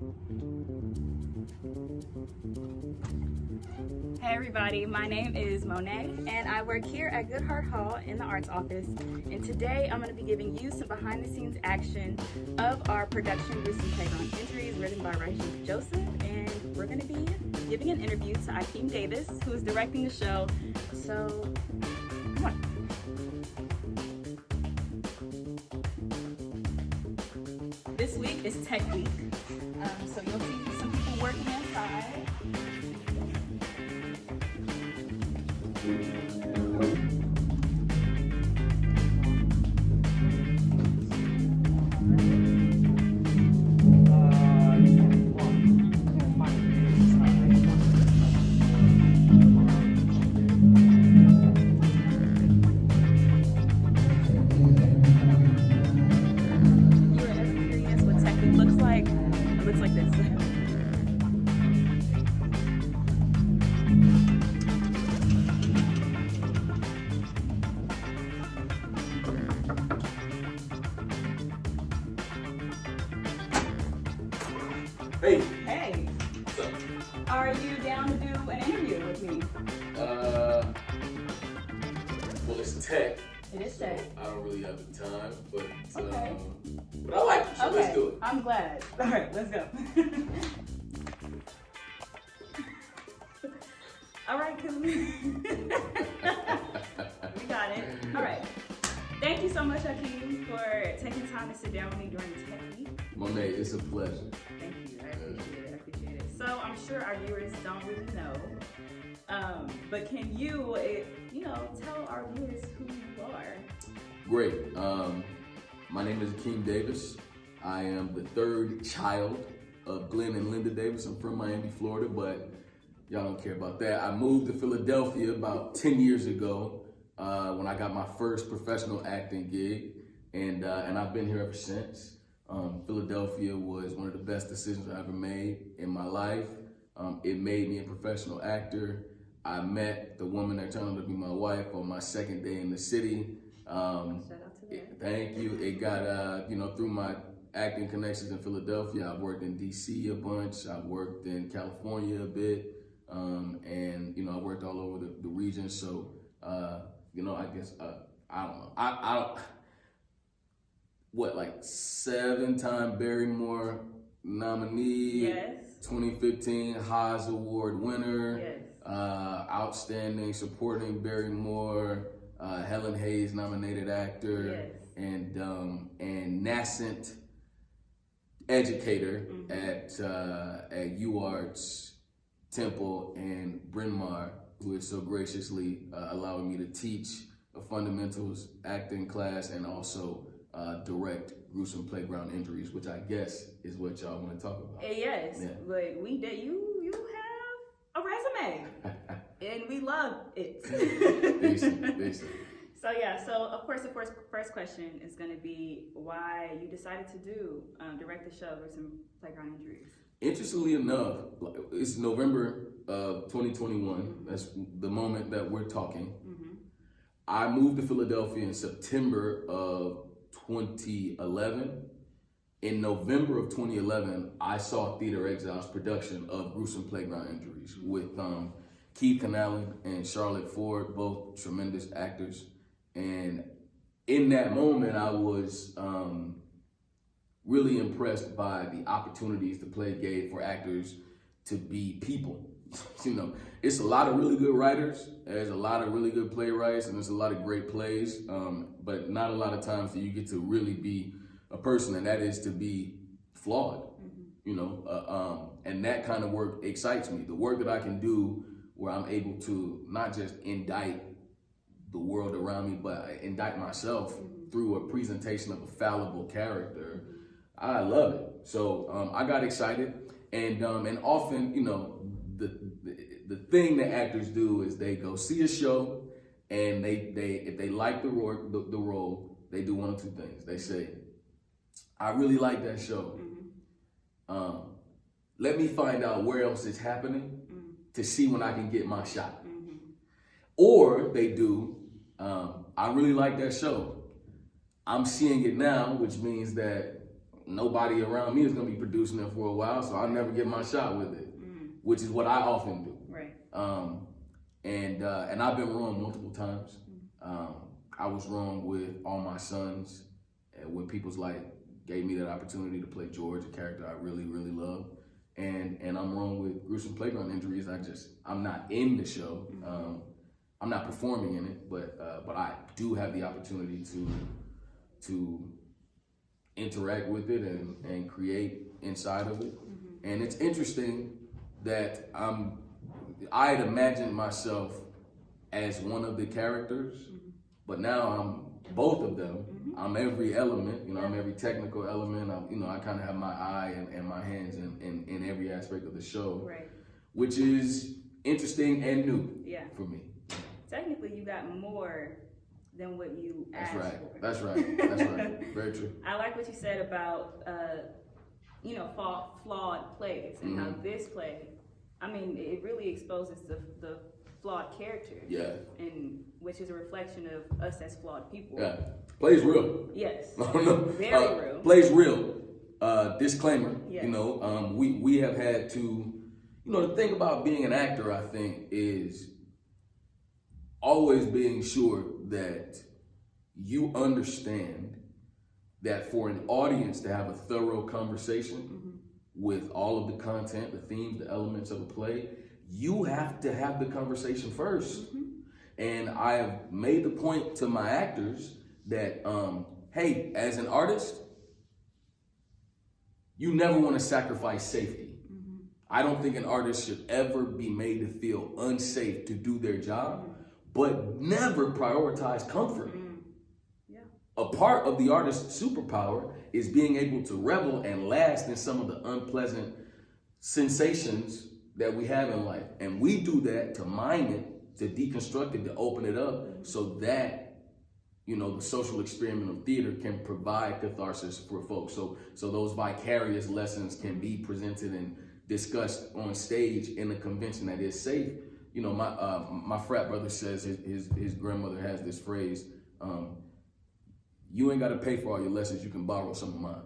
Hey everybody, my name is Monet and I work here at Good Heart Hall in the Arts Office. And today I'm going to be giving you some behind the scenes action of our production Gruesome Playground Injuries written by Raheem Joseph. And we're going to be giving an interview to Akeem Davis, who is directing the show. So, come on. This week is Tech Week, so you'll see some people working inside. Hey. Hey. What's up? Are you down to do an interview with me? Well, it's tech. It is so tech. I don't really have the time, but Okay. but I like it, so Okay. let's do it. I'm glad. All right, let's go. All right, cool. We got it. All right. Thank you so much, Akeem, for taking time to sit down with me during the Tech Week. Monet, it's a pleasure. Thank you. I appreciate it. So I'm sure our viewers don't really know, but can you, tell our viewers who you are? Great. My name is Akeem Davis. I am the third child of Glenn and Linda Davis. I'm from Miami, Florida, but y'all don't care about that. I moved to Philadelphia about 10 years ago when I got my first professional acting gig, and I've been here ever since. Philadelphia was one of the best decisions I ever made in my life. It made me a professional actor. I met the woman that turned out to be my wife on my second day in the city. Shout out to that. Thank you. It got, through my acting connections in Philadelphia. I've worked in DC a bunch. I've worked in California a bit. And, I worked all over the region. So, I guess, I don't know. Like 7-time Bryn Mawr nominee. Yes. 2015 Haas Award winner. Yes. Outstanding supporting Bryn Mawr. Helen Hayes nominated actor. Yes. And nascent educator at UArts Temple and Bryn Mawr, who is so graciously allowing me to teach a fundamentals acting class and also direct gruesome playground injuries, which I guess is what y'all want to talk about. Yes, Yeah. but you have a resume, and we love it. Decent. So of course the first question is going to be why you decided to direct the show Gruesome Playground Injuries. Interestingly enough, it's November of 2021. That's the moment that we're talking. I moved to Philadelphia in September of 2011. In November of 2011, I saw Theater Exile's production of Gruesome Playground Injuries with Keith Connelly and Charlotte Ford, both tremendous actors. And in that moment, I was really impressed by the opportunities the play gave for actors to be people. It's a lot of really good writers, there's a lot of really good playwrights, and there's a lot of great plays, but not a lot of times do you get to really be a person, and that is to be flawed, and that kind of work excites me. The work that I can do where I'm able to not just indict the world around me, but indict myself through a presentation of a fallible character, I love it. So I got excited, and often, the thing that actors do is they go see a show, and they if they like the role, they do one of two things. They say, I really like that show. Let me find out where else it's happening to see when I can get my shot. Or they do, I really like that show. I'm seeing it now, which means that nobody around me is going to be producing it for a while, so I'll never get my shot with it, which is what I often do. Right. And I've been wrong multiple times. I was wrong with All My Sons, when People's Light gave me that opportunity to play George, a character I really, really love. And I'm wrong with Gruesome Playground Injuries. I'm not in the show. I'm not performing in it, but I do have the opportunity to interact with it and create inside of it. And it's interesting that I had imagined myself as one of the characters, but now I'm both of them. I'm every element, I'm every technical element. I kind of have my eye and my hands in every aspect of the show, Right. which is interesting and new for me. Technically, you got more than what you asked for. That's right. Very true. I like what you said about, flawed plays and how this play, it really exposes the flawed characters. Yeah. And which is a reflection of us as flawed people. Yeah. Play's real. Yes. Very real. Play's real. Disclaimer. Yes. We have had to, the thing about being an actor, I think, is always being sure that you understand that for an audience to have a thorough conversation with all of the content, the themes, the elements of a play, you have to have the conversation first. And I have made the point to my actors that, hey, as an artist, you never want to sacrifice safety. I don't think an artist should ever be made to feel unsafe to do their job, but never prioritize comfort. A part of the artist's superpower is being able to revel and last in some of the unpleasant sensations that we have in life. And we do that to mine it, to deconstruct it, to open it up so that, the social experiment of theater can provide catharsis for folks. So those vicarious lessons can be presented and discussed on stage in a convention that is safe. My frat brother says his grandmother has this phrase, you ain't got to pay for all your lessons, you can borrow some of mine.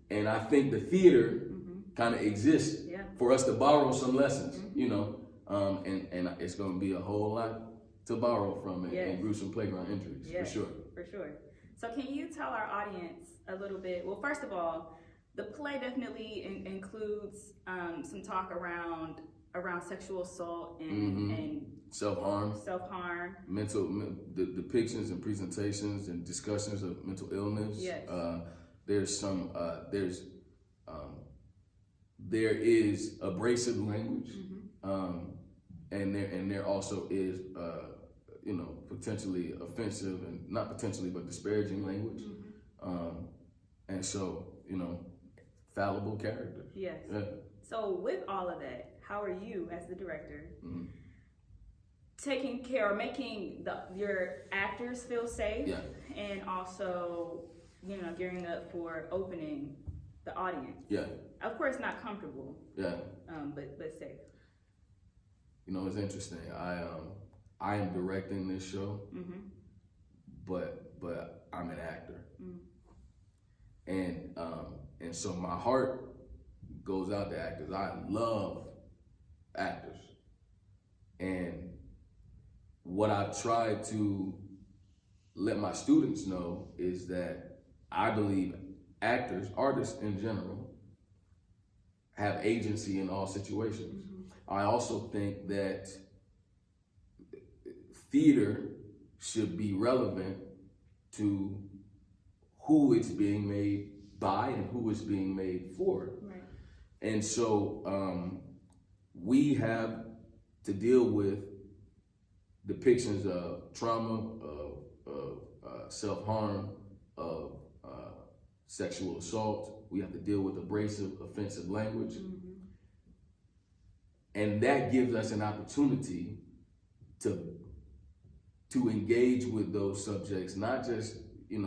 And I think the theater kind of exists for us to borrow some lessons, and it's going to be a whole lot to borrow from it in Gruesome Playground Injuries, for sure. For sure. So can you tell our audience a little bit, well, first of all, the play definitely includes some talk around sexual assault and self-harm, the depictions and presentations and discussions of mental illness. Yes. There is abrasive language, and there also is potentially offensive and not potentially but disparaging language, and so fallible characters. Yes. Yeah. So with all of that, how are you as the director taking care or making your actors feel safe, and also gearing up for opening the audience? Yeah. Of course, not comfortable. Yeah. But safe. It's interesting. I am directing this show, but I'm an actor, and so my heart goes out to actors. I love actors, and what I've tried to let my students know is that I believe actors, artists in general, have agency in all situations. I also think that theater should be relevant to who it's being made by and who it's being made for. Right. And so we have to deal with depictions of trauma, of self-harm, of sexual assault. We have to deal with abrasive, offensive language. And that gives us an opportunity to engage with those subjects, not just, in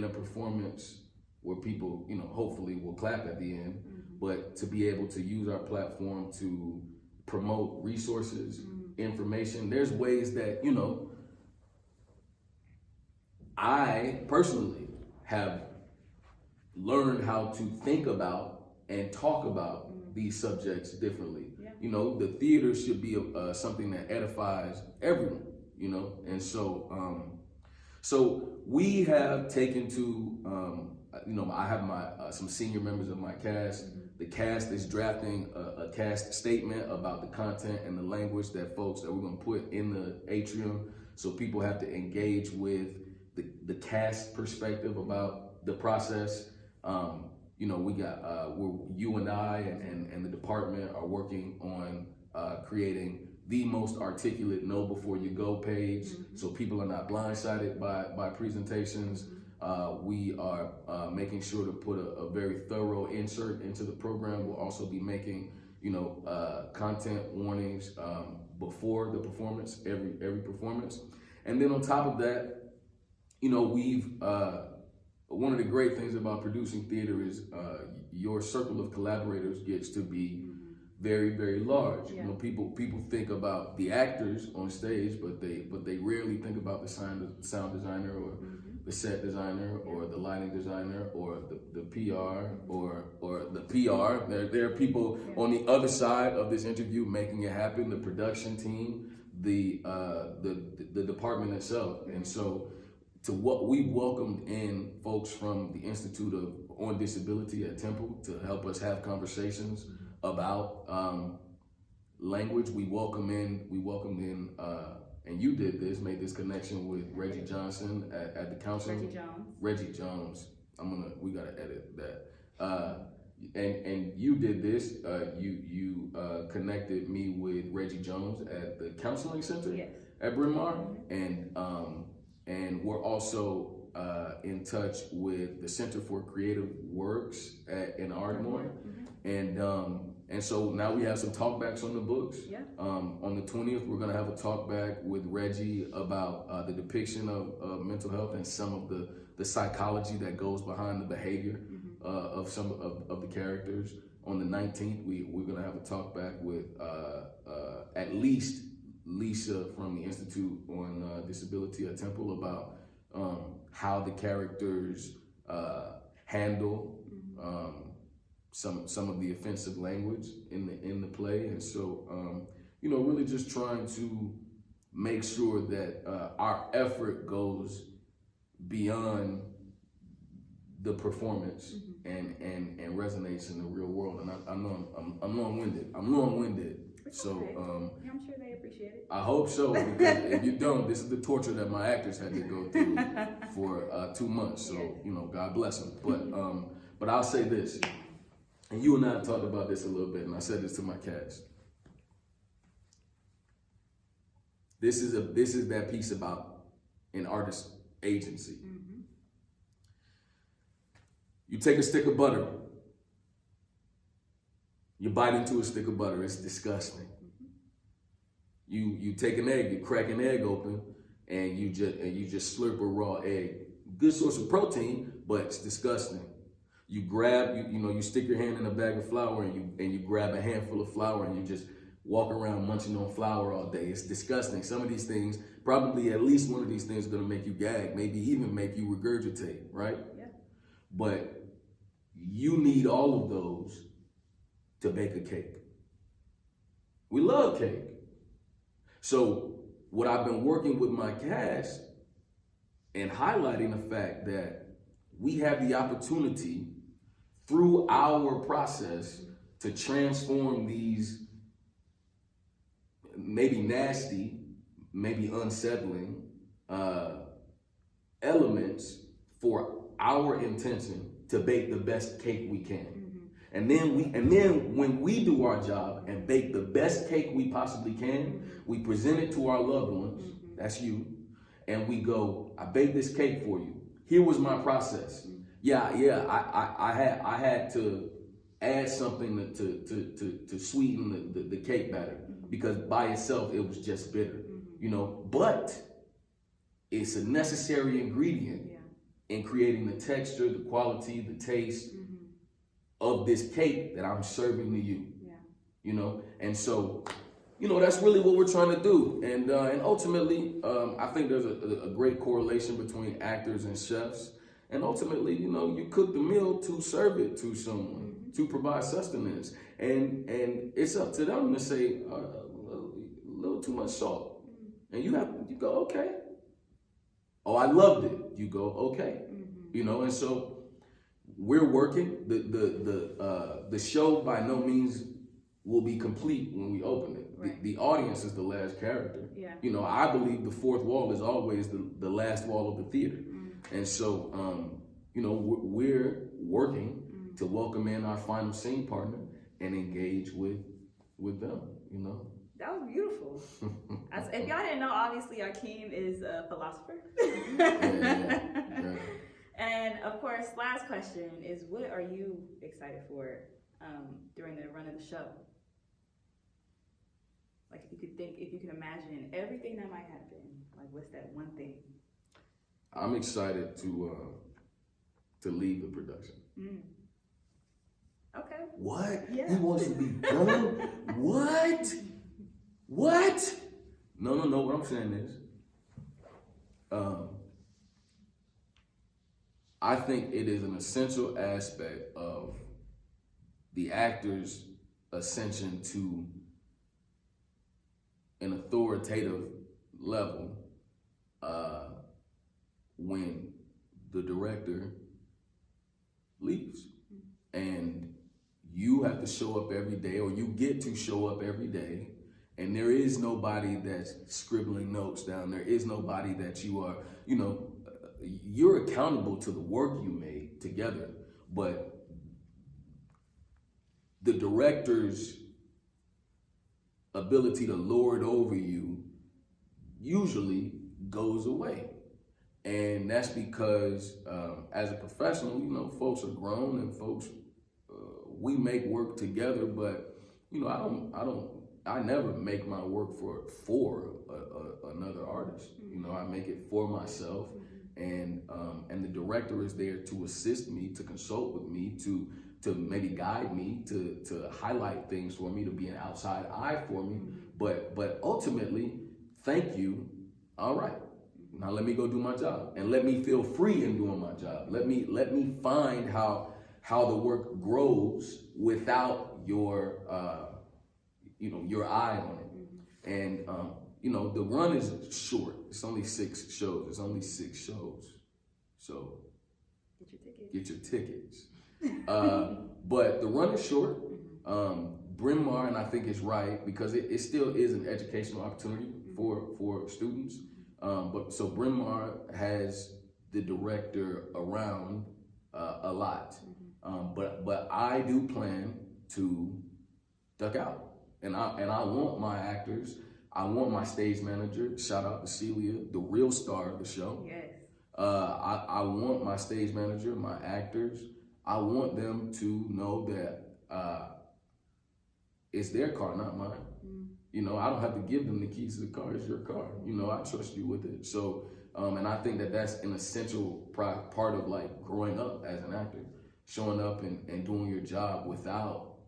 a performance where people, hopefully will clap at the end, but to be able to use our platform to promote resources, information. There's ways that, I personally have learn how to think about and talk about these subjects differently. Yeah. You know, the theater should be something that edifies everyone, you know, and so so we have taken to, you know, I have my some senior members of my cast. The cast is drafting a cast statement about the content and the language that we're going to put in the atrium. So people have to engage with the cast perspective about the process. You know, you and I and the department are working on creating the most articulate know before you go page, so people are not blindsided by presentations. We are making sure to put a very thorough insert into the program. We'll also be making, you know, content warnings before the performance, every performance. And then on top of that, you know, one of the great things about producing theater is your circle of collaborators gets to be very, very large. Yeah. You know, people think about the actors on stage, but they rarely think about the sound designer or the set designer or the lighting designer or the PR or the PR. There are people on the other side of this interview making it happen. The production team, the department itself, and so. To what we welcomed in folks from the Institute on Disability at Temple to help us have conversations about language. We welcomed in, and you did this, made this connection with Reggie Johnson at the council. Reggie Jones. We gotta edit that. And you did this. You connected me with Reggie Jones at the counseling center at Bryn Mawr, and we're also in touch with the Center for Creative Works in Ardmore. And so now we have some talkbacks on the books. On the 20th, we're gonna have a talkback with Reggie about the depiction of mental health and some of the psychology that goes behind the behavior of some of the characters. On the 19th, we're gonna have a talkback with at least Lisa from the Institute on Disability at Temple about how the characters handle some of the offensive language in the play, and so you know, really just trying to make sure that our effort goes beyond the performance and resonates in the real world. And I know I'm long-winded. So I'm sure they appreciate it. I hope so, because if you don't, this is the torture that my actors had to go through for 2 months. So you know, God bless them. But I'll say this, and you and I have talked about this a little bit, and I said this to my cast. This is that piece about an artist agency. You take a stick of butter. You bite into a stick of butter. It's disgusting. You take an egg. You crack an egg open, and you just slurp a raw egg. Good source of protein, but it's disgusting. You grab you stick your hand in a bag of flour, and you grab a handful of flour, and you just walk around munching on flour all day. It's disgusting. Some of these things, probably at least one of these things, is gonna make you gag. Maybe even make you regurgitate. Right? Yeah. But you need all of those to bake a cake. We love cake. So what I've been working with my cast and highlighting the fact that we have the opportunity through our process to transform these maybe nasty, maybe unsettling elements for our intention to bake the best cake we can. And then when we do our job and bake the best cake we possibly can, we present it to our loved ones, that's you, and we go, I baked this cake for you. Here was my process. I had to add something to sweeten the cake batter, because by itself it was just bitter, you know, but it's a necessary ingredient in creating the texture, the quality, the taste of this cake that I'm serving to you, you know? And so, you know, that's really what we're trying to do. And ultimately, I think there's a great correlation between actors and chefs. And ultimately, you cook the meal to serve it to someone, to provide sustenance. And it's up to them to say, a little too much salt. And you go, okay. Oh, I loved it. You go, okay. And so we're working. The show by no means will be complete when we open it. Right. The audience is the last character. Yeah. I believe the fourth wall is always the last wall of the theater. And so, we're working to welcome in our final scene partner and engage with them, That was beautiful. If y'all didn't know, obviously Akeem is a philosopher. Yeah. And of course, last question is, what are you excited for during the run of the show? Like, if you could imagine everything that might happen, like, what's that one thing? I'm excited to lead the production. Okay. What? Yeah. He wants to be done? What? No. What I'm saying is, I think it is an essential aspect of the actor's ascension to an authoritative level when the director leaves. And you have to show up every day, or you get to show up every day, and there is nobody that's scribbling notes down. There is nobody that you are, you're accountable to the work you made together, but the director's ability to lord over you usually goes away. And that's because as a professional, folks are grown and folks, we make work together, but I never make my work for another artist. I make it for myself, and the director is there to assist me, to consult with me, to maybe guide me, to highlight things for me, to be an outside eye for me. But ultimately, thank you. All right. Now let me go do my job, and let me feel free in doing my job. Let me find how the work grows without your your eye on it. And the run is short. It's only 6 shows. So get your tickets. But the run is short. Bryn Mawr, and I think it's right, because it still is an educational opportunity for students. But so Bryn Mawr has the director around a lot. But I do plan to duck out. And I want my actors, I want my stage manager, shout out to Celia, the real star of the show. Yes. I want my stage manager, my actors, I want them to know that it's their car, not mine. I don't have to give them the keys to the car. It's your car. I trust you with it. So, and I think that that's an essential part of like growing up as an actor, showing up and doing your job without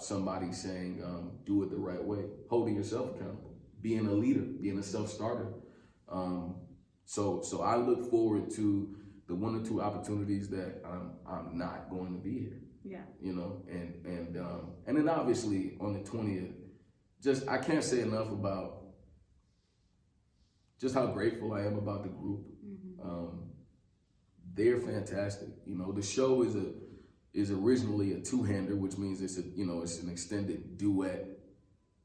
somebody saying, do it the right way, holding yourself accountable, being a leader, being a self-starter. So I look forward to the 1 or 2 opportunities that I'm not going to be here. Yeah. And then obviously on the 20th, I can't say enough about just how grateful I am about the group. They're fantastic. The show is originally a 2-hander, which means it's an extended duet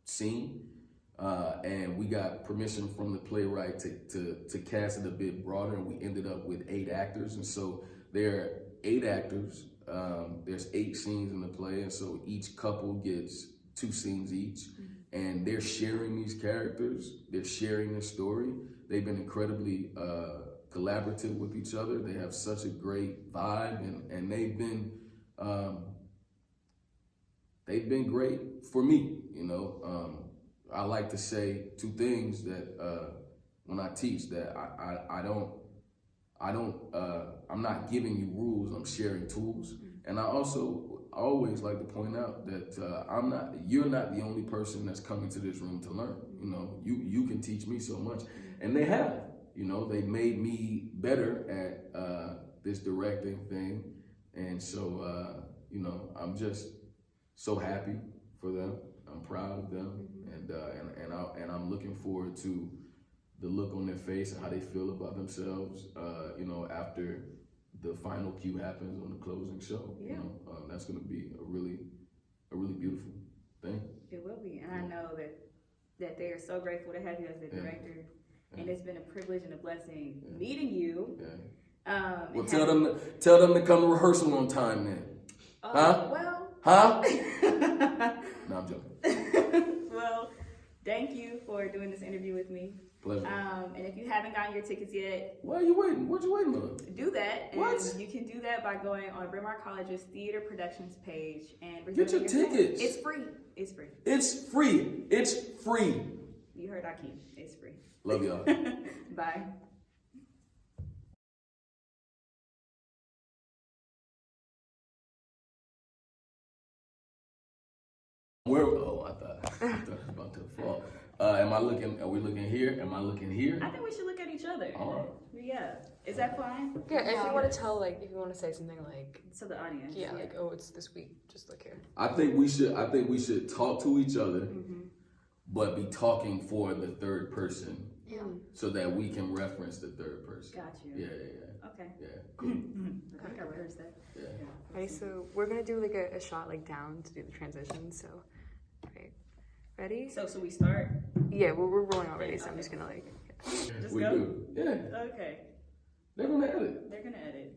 scene. And we got permission from the playwright to cast it a bit broader, and we ended up with 8 actors. And so there are 8 actors. There's 8 scenes in the play, and so each couple gets 2 scenes each. And they're sharing these characters. They're sharing their story. They've been incredibly collaborative with each other. They have such a great vibe, and they've been great for me. I like to say 2 things that when I teach, that I'm not giving you rules, I'm sharing tools. And I also always like to point out that you're not the only person that's coming to this room to learn. You can teach me so much. And they have, you know, they made me better at this directing thing. And so, you know, I'm just so happy for them. I'm proud of them, and I'm looking forward to the look on their face and how they feel about themselves. You know, after the final cue happens on the closing show. Yeah. You know, that's going to be a really beautiful thing. It will be, and I know that they are so grateful to have you as the director, and it's been a privilege and a blessing meeting you. Well, tell them to come to rehearsal on time then. Well. Huh? No, I'm joking. Well, thank you for doing this interview with me. Pleasure. And if you haven't gotten your tickets yet, why are you waiting? What you waiting on? do that. What? And you can do that by going on Bryn Mawr College's theater productions page and get your tickets. It's free. It's free. It's free. It's free. You heard Akeem. It's free. Love y'all. Bye. I thought I was about to fall. Are we looking here? Am I looking here? I think we should look at each other. All right. Yeah. Is that fine? Yeah, if you want to tell, like, if you want to say something like, to the audience. yeah, like, oh, it's this week, just look here. I think we should talk to each other, but be talking for the third person. Yeah. So that we can reference the third person. Got you. Yeah. Okay. Yeah, cool. I think I rehearsed that. Yeah. Okay, so we're gonna do like a shot like down to do the transition. So, right, ready? So we start? Yeah, we're rolling already. So I'm just gonna like. Just We go? do. Yeah. Okay. They're gonna edit. They're gonna edit.